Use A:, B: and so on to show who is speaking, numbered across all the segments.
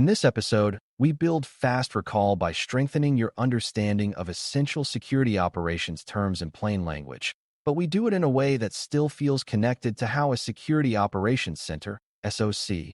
A: In this episode, we build fast recall by strengthening your understanding of essential security operations terms in plain language, but we do it in a way that still feels connected to how a Security Operations Center, SOC,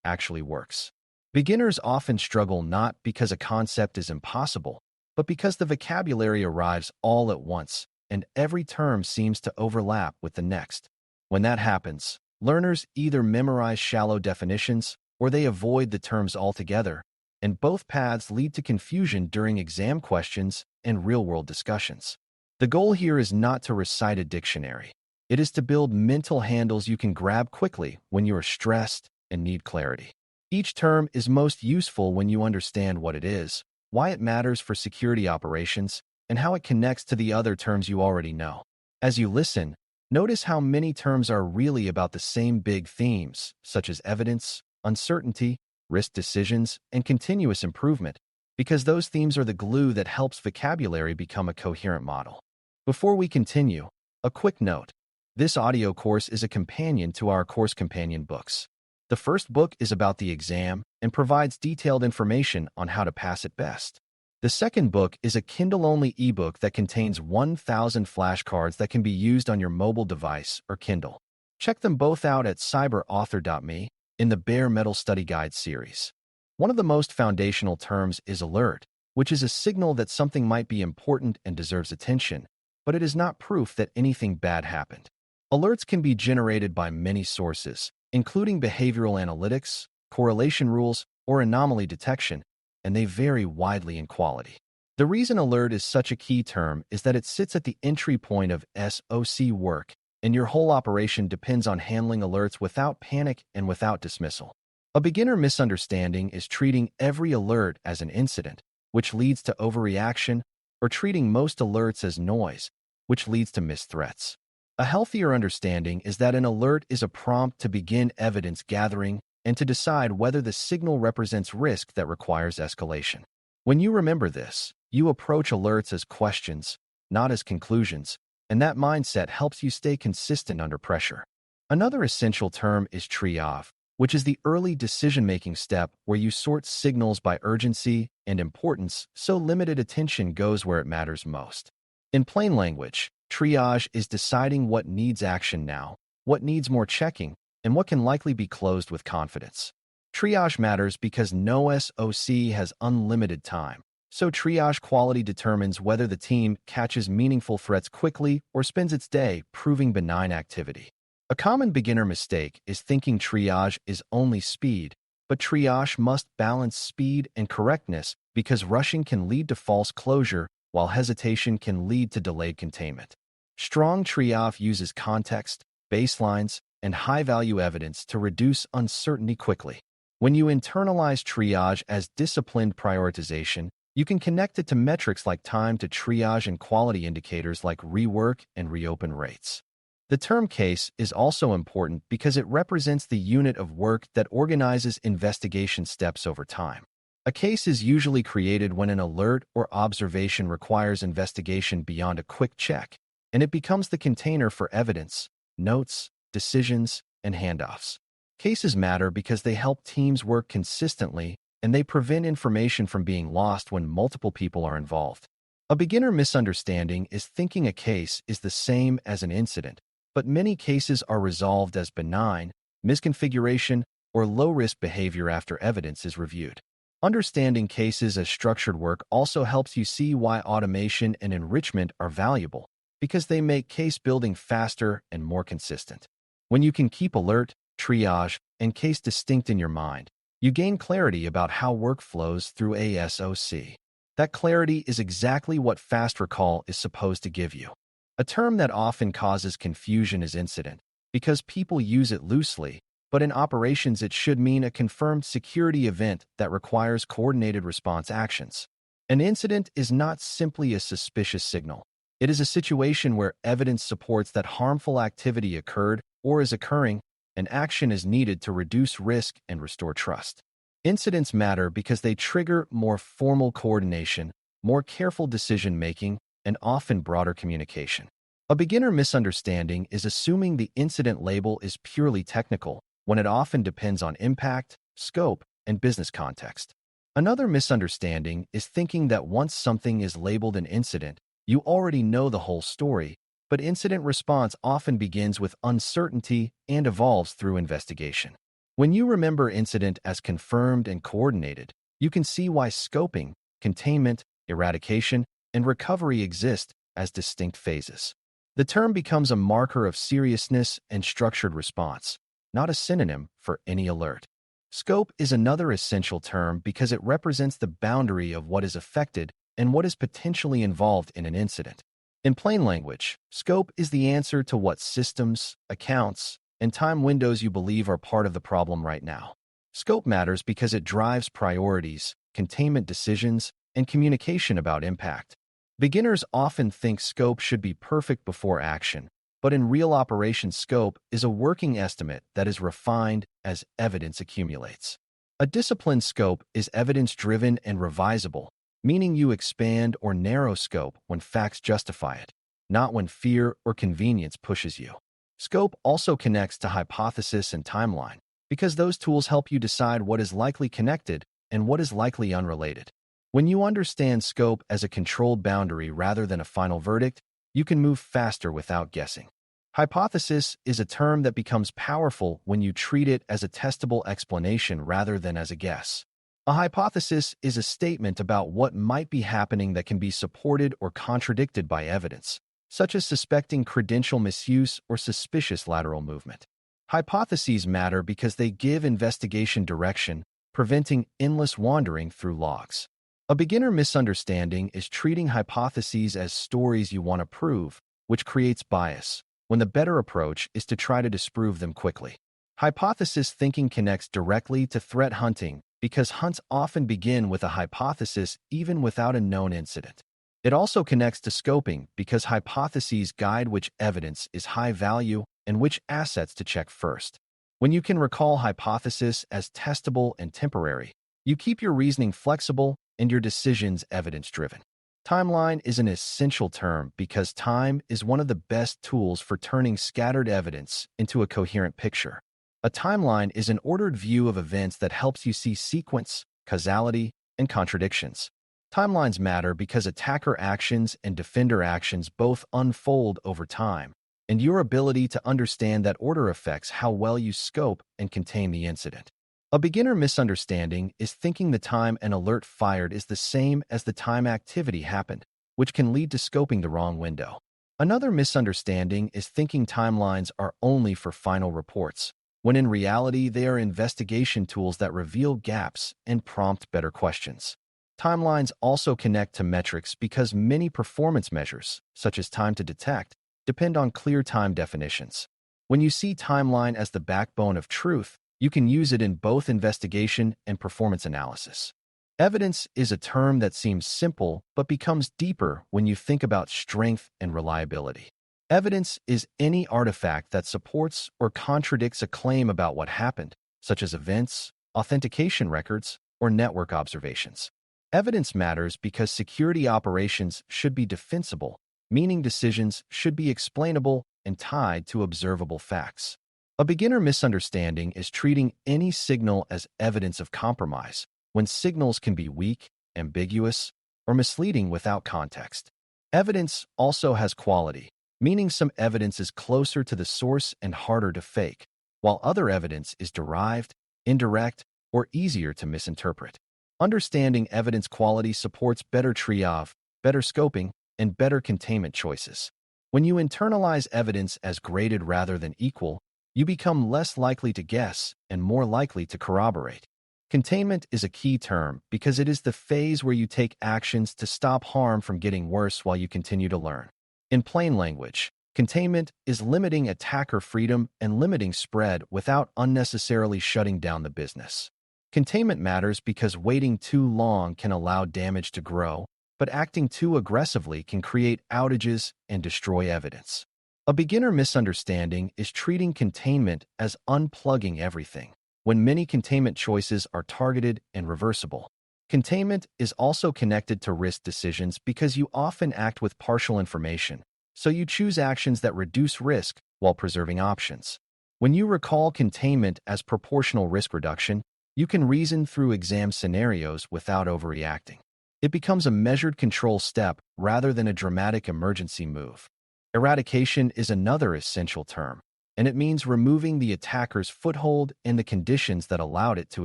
A: actually works. Beginners often struggle not because a concept is impossible, but because the vocabulary arrives all at once, and every term seems to overlap with the next. When that happens, learners either memorize shallow definitions or they avoid the terms altogether, and both paths lead to confusion during exam questions and real-world discussions. The goal here is not to recite a dictionary. It is to build mental handles you can grab quickly when you are stressed and need clarity. Each term is most useful when you understand what it is, why it matters for security operations, and how it connects to the other terms you already know. As you listen, notice how many terms are really about the same big themes, such as evidence, uncertainty, risk decisions, and continuous improvement, because those themes are the glue that helps vocabulary become a coherent model. Before we continue, a quick note. This audio course is a companion to our course companion books. The first book is about the exam and provides detailed information on how to pass it best. The second book is a Kindle-only ebook that contains 1,000 flashcards that can be used on your mobile device or Kindle. Check them both out at cyber.author.me in the Bare Metal Study Guide series. One of the most foundational terms is alert, which is a signal that something might be important and deserves attention, but it is not proof that anything bad happened. Alerts can be generated by many sources, including behavioral analytics, correlation rules, or anomaly detection, and they vary widely in quality. The reason alert is such a key term is that it sits at the entry point of SOC work, and your whole operation depends on handling alerts without panic and without dismissal. A beginner misunderstanding is treating every alert as an incident, which leads to overreaction, or treating most alerts as noise, which leads to missed threats. A healthier understanding is that an alert is a prompt to begin evidence gathering and to decide whether the signal represents risk that requires escalation. When you remember this, you approach alerts as questions, not as conclusions, and that mindset helps you stay consistent under pressure. Another essential term is triage, which is the early decision-making step where you sort signals by urgency and importance so limited attention goes where it matters most. In plain language, triage is deciding what needs action now, what needs more checking, and what can likely be closed with confidence. Triage matters because no SOC has unlimited time, so triage quality determines whether the team catches meaningful threats quickly or spends its day proving benign activity. A common beginner mistake is thinking triage is only speed, but triage must balance speed and correctness because rushing can lead to false closure, while hesitation can lead to delayed containment. Strong triage uses context, baselines, and high-value evidence to reduce uncertainty quickly. When you internalize triage as disciplined prioritization, you can connect it to metrics like time to triage and quality indicators like rework and reopen rates. The term case is also important because it represents the unit of work that organizes investigation steps over time. A case is usually created when an alert or observation requires investigation beyond a quick check, and it becomes the container for evidence, notes, decisions, and handoffs. Cases matter because they help teams work consistently and they prevent information from being lost when multiple people are involved. A beginner misunderstanding is thinking a case is the same as an incident, but many cases are resolved as benign, misconfiguration, or low-risk behavior after evidence is reviewed. Understanding cases as structured work also helps you see why automation and enrichment are valuable, because they make case building faster and more consistent. When you can keep alert, triage, and case distinct in your mind, you gain clarity about how work flows through a SOC. That clarity is exactly what fast recall is supposed to give you. A term that often causes confusion is incident, because people use it loosely, but in operations it should mean a confirmed security event that requires coordinated response actions. An incident is not simply a suspicious signal. It is a situation where evidence supports that harmful activity occurred or is occurring, and action is needed to reduce risk and restore trust. Incidents matter because they trigger more formal coordination, more careful decision-making, and often broader communication. A beginner misunderstanding is assuming the incident label is purely technical, when it often depends on impact, scope, and business context. Another misunderstanding is thinking that once something is labeled an incident, you already know the whole story, but incident response often begins with uncertainty and evolves through investigation. When you remember incident as confirmed and coordinated, you can see why scoping, containment, eradication, and recovery exist as distinct phases. The term becomes a marker of seriousness and structured response, not a synonym for any alert. Scope is another essential term because it represents the boundary of what is affected and what is potentially involved in an incident. In plain language, scope is the answer to what systems, accounts, and time windows you believe are part of the problem right now. Scope matters because it drives priorities, containment decisions, and communication about impact. Beginners often think scope should be perfect before action, but in real operation, scope is a working estimate that is refined as evidence accumulates. A disciplined scope is evidence-driven and revisable, meaning you expand or narrow scope when facts justify it, not when fear or convenience pushes you. Scope also connects to hypothesis and timeline, because those tools help you decide what is likely connected and what is likely unrelated. When you understand scope as a controlled boundary rather than a final verdict, you can move faster without guessing. Hypothesis is a term that becomes powerful when you treat it as a testable explanation rather than as a guess. A hypothesis is a statement about what might be happening that can be supported or contradicted by evidence, such as suspecting credential misuse or suspicious lateral movement. Hypotheses matter because they give investigation direction, preventing endless wandering through logs. A beginner misunderstanding is treating hypotheses as stories you want to prove, which creates bias, when the better approach is to try to disprove them quickly. Hypothesis thinking connects directly to threat hunting because hunts often begin with a hypothesis even without a known incident. It also connects to scoping because hypotheses guide which evidence is high value and which assets to check first. When you can recall hypothesis as testable and temporary, you keep your reasoning flexible and your decisions evidence-driven. Timeline is an essential term because time is one of the best tools for turning scattered evidence into a coherent picture. A timeline is an ordered view of events that helps you see sequence, causality, and contradictions. Timelines matter because attacker actions and defender actions both unfold over time, and your ability to understand that order affects how well you scope and contain the incident. A beginner misunderstanding is thinking the time an alert fired is the same as the time activity happened, which can lead to scoping the wrong window. Another misunderstanding is thinking timelines are only for final reports, when in reality they are investigation tools that reveal gaps and prompt better questions. Timelines also connect to metrics because many performance measures, such as time to detect, depend on clear time definitions. When you see timeline as the backbone of truth, you can use it in both investigation and performance analysis. Evidence is a term that seems simple but becomes deeper when you think about strength and reliability. Evidence is any artifact that supports or contradicts a claim about what happened, such as events, authentication records, or network observations. Evidence matters because security operations should be defensible, meaning decisions should be explainable and tied to observable facts. A beginner misunderstanding is treating any signal as evidence of compromise, when signals can be weak, ambiguous, or misleading without context. Evidence also has quality, meaning some evidence is closer to the source and harder to fake, while other evidence is derived, indirect, or easier to misinterpret. Understanding evidence quality supports better triage, better scoping, and better containment choices. When you internalize evidence as graded rather than equal, you become less likely to guess and more likely to corroborate. Containment is a key term because it is the phase where you take actions to stop harm from getting worse while you continue to learn. In plain language, containment is limiting attacker freedom and limiting spread without unnecessarily shutting down the business. Containment matters because waiting too long can allow damage to grow, but acting too aggressively can create outages and destroy evidence. A beginner misunderstanding is treating containment as unplugging everything, when many containment choices are targeted and reversible. Containment is also connected to risk decisions because you often act with partial information, so you choose actions that reduce risk while preserving options. When you recall containment as proportional risk reduction, You can reason through exam scenarios without overreacting. It becomes a measured control step rather than a dramatic emergency move. Eradication is another essential term, and it means removing the attacker's foothold and the conditions that allowed it to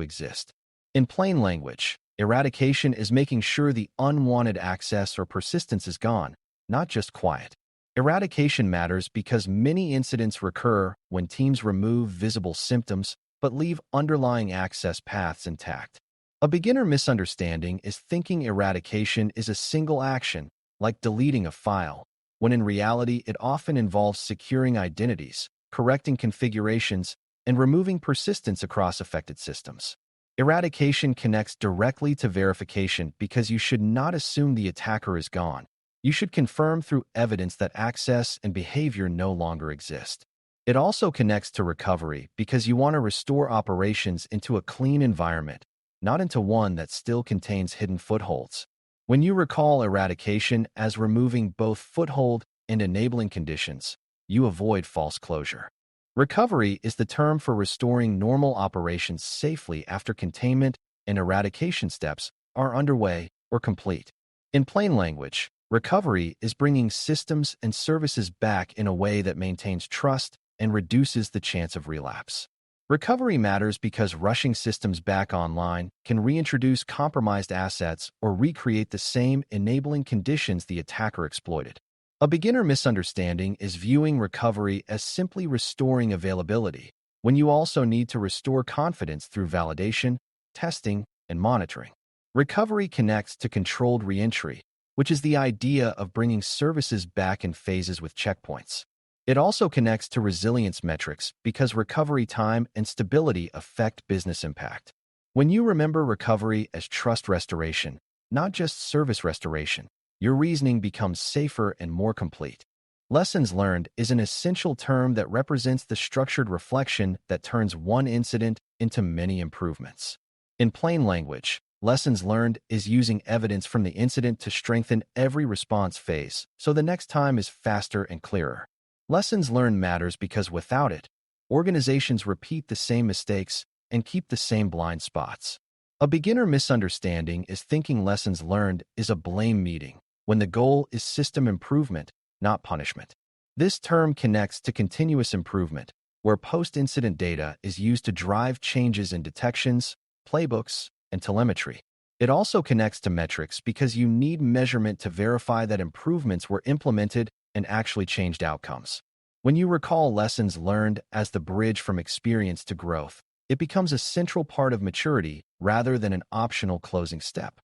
A: exist. In plain language, eradication is making sure the unwanted access or persistence is gone, not just quiet. Eradication matters because many incidents recur when teams remove visible symptoms but leave underlying access paths intact. A beginner misunderstanding is thinking eradication is a single action, like deleting a file, when in reality it often involves securing identities, correcting configurations, and removing persistence across affected systems. Eradication connects directly to verification because you should not assume the attacker is gone. You should confirm through evidence that access and behavior no longer exist. It also connects to recovery because you want to restore operations into a clean environment, not into one that still contains hidden footholds. When you recall eradication as removing both foothold and enabling conditions, you avoid false closure. Recovery is the term for restoring normal operations safely after containment and eradication steps are underway or complete. In plain language, recovery is bringing systems and services back in a way that maintains trust and reduces the chance of relapse. Recovery matters because rushing systems back online can reintroduce compromised assets or recreate the same enabling conditions the attacker exploited. A beginner misunderstanding is viewing recovery as simply restoring availability, when you also need to restore confidence through validation, testing, and monitoring. Recovery connects to controlled reentry, which is the idea of bringing services back in phases with checkpoints. It also connects to resilience metrics because recovery time and stability affect business impact. When you remember recovery as trust restoration, not just service restoration, your reasoning becomes safer and more complete. Lessons learned is an essential term that represents the structured reflection that turns one incident into many improvements. In plain language, lessons learned is using evidence from the incident to strengthen every response phase so the next time is faster and clearer. Lessons learned matters because without it, organizations repeat the same mistakes and keep the same blind spots. A beginner misunderstanding is thinking lessons learned is a blame meeting, when the goal is system improvement, not punishment. This term connects to continuous improvement, where post-incident data is used to drive changes in detections, playbooks, and telemetry. It also connects to metrics because you need measurement to verify that improvements were implemented and actually changed outcomes. When you recall lessons learned as the bridge from experience to growth, it becomes a central part of maturity rather than an optional closing step.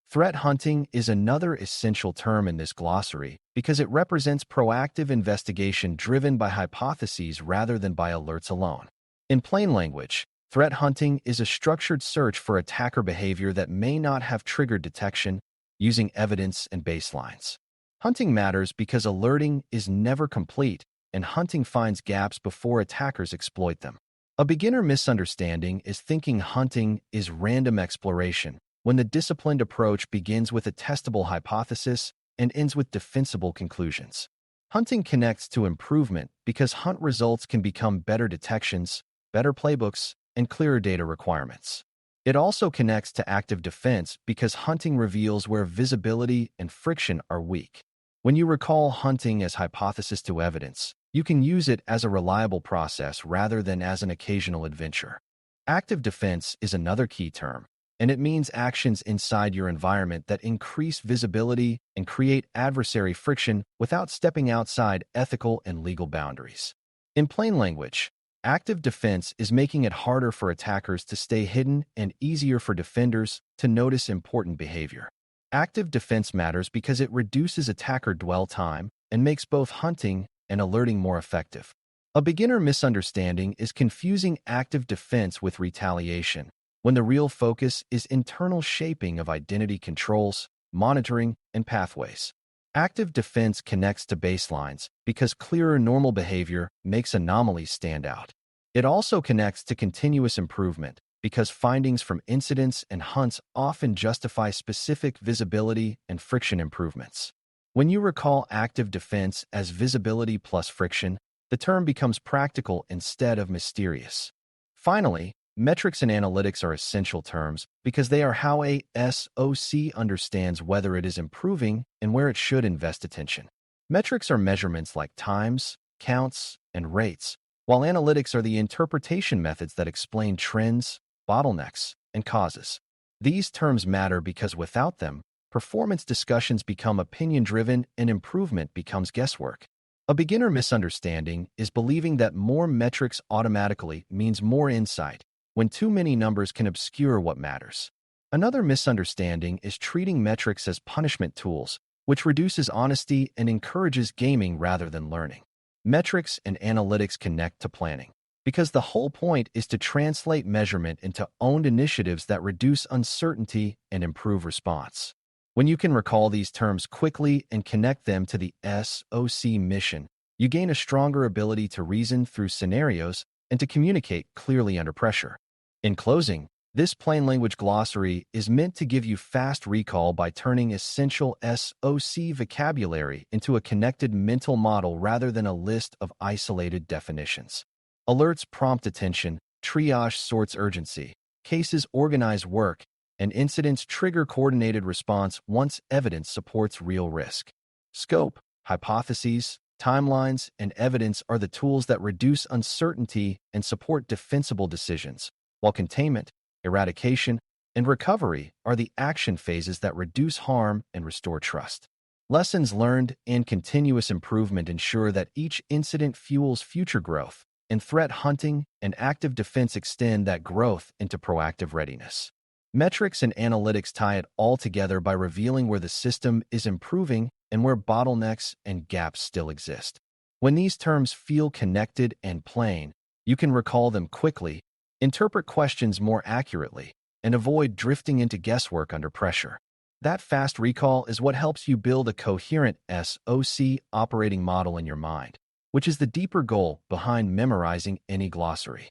A: Threat hunting is another essential term in this glossary because it represents proactive investigation driven by hypotheses rather than by alerts alone. In plain language, threat hunting is a structured search for attacker behavior that may not have triggered detection using evidence and baselines. Hunting matters because alerting is never complete, and hunting finds gaps before attackers exploit them. A beginner misunderstanding is thinking hunting is random exploration, when the disciplined approach begins with a testable hypothesis and ends with defensible conclusions. Hunting connects to improvement because hunt results can become better detections, better playbooks, and clearer data requirements. It also connects to active defense because hunting reveals where visibility and friction are weak. When you recall hunting as hypothesis to evidence, you can use it as a reliable process rather than as an occasional adventure. Active defense is another key term, and it means actions inside your environment that increase visibility and create adversary friction without stepping outside ethical and legal boundaries. In plain language, active defense is making it harder for attackers to stay hidden and easier for defenders to notice important behavior. Active defense matters because it reduces attacker dwell time and makes both hunting and alerting more effective. A beginner misunderstanding is confusing active defense with retaliation, when the real focus is internal shaping of identity controls, monitoring, and pathways. Active defense connects to baselines because clearer normal behavior makes anomalies stand out. It also connects to continuous improvement because findings from incidents and hunts often justify specific visibility and friction improvements. When you recall active defense as visibility plus friction, the term becomes practical instead of mysterious. Finally, Metrics and analytics are essential terms because they are how a SOC understands whether it is improving and where it should invest attention. Metrics are measurements like times, counts, and rates, while analytics are the interpretation methods that explain trends, bottlenecks, and causes. These terms matter because without them, performance discussions become opinion-driven and improvement becomes guesswork. A beginner misunderstanding is believing that more metrics automatically means more insight, when too many numbers can obscure what matters. Another misunderstanding is treating metrics as punishment tools, which reduces honesty and encourages gaming rather than learning. Metrics and analytics connect to planning, because the whole point is to translate measurement into owned initiatives that reduce uncertainty and improve response. When you can recall these terms quickly and connect them to the SOC mission, you gain a stronger ability to reason through scenarios and to communicate clearly under pressure. In closing, this plain language glossary is meant to give you fast recall by turning essential SOC vocabulary into a connected mental model rather than a list of isolated definitions. Alerts prompt attention, triage sorts urgency, cases organize work, and incidents trigger coordinated response once evidence supports real risk. Scope, hypotheses, timelines, and evidence are the tools that reduce uncertainty and support defensible decisions, while containment, eradication, and recovery are the action phases that reduce harm and restore trust. Lessons learned and continuous improvement ensure that each incident fuels future growth, and threat hunting and active defense extend that growth into proactive readiness. Metrics and analytics tie it all together by revealing where the system is improving and where bottlenecks and gaps still exist. When these terms feel connected and plain, you can recall them quickly, interpret questions more accurately, and avoid drifting into guesswork under pressure. That fast recall is what helps you build a coherent SOC operating model in your mind, which is the deeper goal behind memorizing any glossary.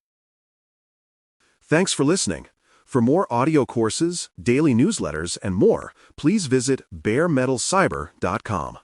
B: Thanks for listening. For more audio courses, daily newsletters, and more, please visit BareMetalCyber.com.